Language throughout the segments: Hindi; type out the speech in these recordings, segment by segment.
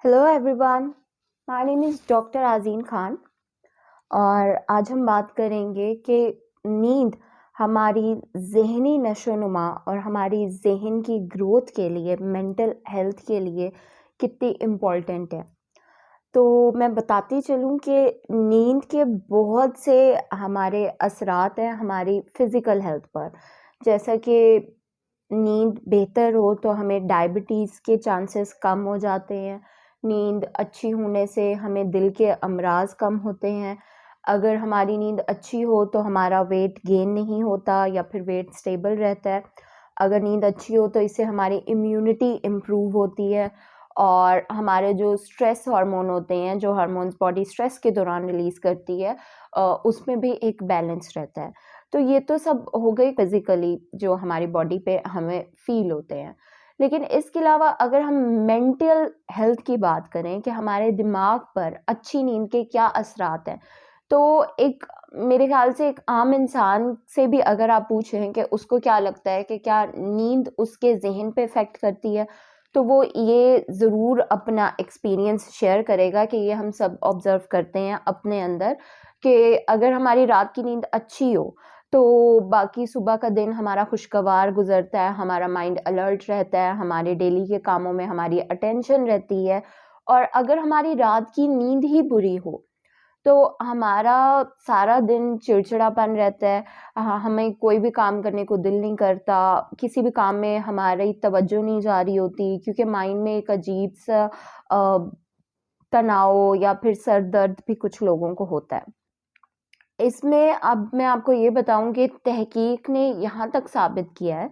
Hello everyone, my name is doctor Azeen Khan और आज हम बात करेंगे कि नींद हमारी ज़हनी नशोनुमा और हमारी ज़हन की ग्रोथ के लिए, मेंटल हेल्थ के लिए कितनी इम्पोर्टेंट है। तो मैं बताती चलूँ कि नींद के बहुत से हमारे असरात हैं हमारी फ़िज़िकल हेल्थ पर। जैसा कि नींद बेहतर हो तो हमें डायबिटीज़ के चांसेस कम हो जाते हैं। नींद अच्छी होने से हमें दिल के अमराज कम होते हैं। अगर हमारी नींद अच्छी हो तो हमारा वेट गेन नहीं होता या फिर वेट स्टेबल रहता है। अगर नींद अच्छी हो तो इससे हमारी इम्यूनिटी इम्प्रूव होती है और हमारे जो स्ट्रेस हार्मोन होते हैं, जो हार्मोन्स बॉडी स्ट्रेस के दौरान रिलीज़ करती है उसमें भी एक बैलेंस रहता है। तो ये तो सब हो गई फिज़िकली जो हमारी बॉडी पे हमें फ़ील होते हैं। लेकिन इसके अलावा अगर हम मेंटल हेल्थ की बात करें कि हमारे दिमाग पर अच्छी नींद के क्या असरात हैं, तो एक मेरे ख़्याल से एक आम इंसान से भी अगर आप पूछें कि उसको क्या लगता है कि क्या नींद उसके ज़हन पे इफ़ेक्ट करती है, तो वो ये ज़रूर अपना एक्सपीरियंस शेयर करेगा कि ये हम सब ऑब्ज़र्व करते हैं अपने अंदर कि अगर हमारी रात की नींद अच्छी हो, तो बाकी सुबह का दिन हमारा खुशगवार गुज़रता है, हमारा माइंड अलर्ट रहता है, हमारे डेली के कामों में हमारी अटेंशन रहती है। और अगर हमारी रात की नींद ही बुरी हो, तो हमारा सारा दिन चिड़चिड़ापन रहता है। हमें कोई भी काम करने को दिल नहीं करता, किसी भी काम में हमारी तवज्जो नहीं जा रही होती क्योंकि माइंड में एक अजीब-सा अ, तनाव या फिर सर दर्द भी कुछ लोगों को होता है। इसमें अब मैं आपको ये बताऊँ कि तहकीक ने यहाँ तक साबित किया है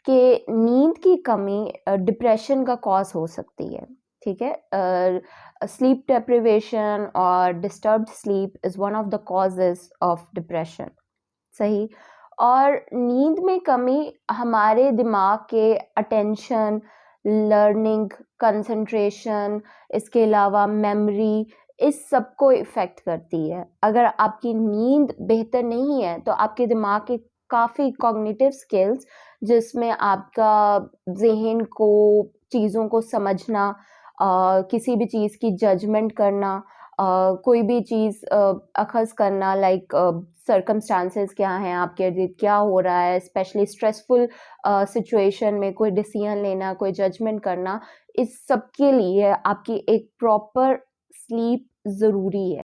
कि नींद की कमी डिप्रेशन का कॉज़ हो सकती है, ठीक है? स्लीप डेप्रिवेशन और disturbed sleep is one of the causes of depression, सही? और नींद में कमी हमारे दिमाग के अटेंशन, लर्निंग, कंसंट्रेशन, इसके अलावा मेमोरी, इस सब को इफ़ेक्ट करती है। अगर आपकी नींद बेहतर नहीं है, तो आपके दिमाग के काफ़ी कॉग्निटिव स्किल्स जिसमें आपका ज़हन को चीज़ों को समझना किसी भी चीज़ की जजमेंट करना कोई भी चीज़ अख़ज़ करना लाइक सर्कमस्टांसेस क्या हैं, आपके इर्द-गिर्द क्या हो रहा है, स्पेशली स्ट्रेसफुल सिचुएशन में कोई डिसीज़न लेना, कोई जजमेंट करना, इस सब के लिए आपकी एक प्रॉपर स्लीप ज़रूरी है।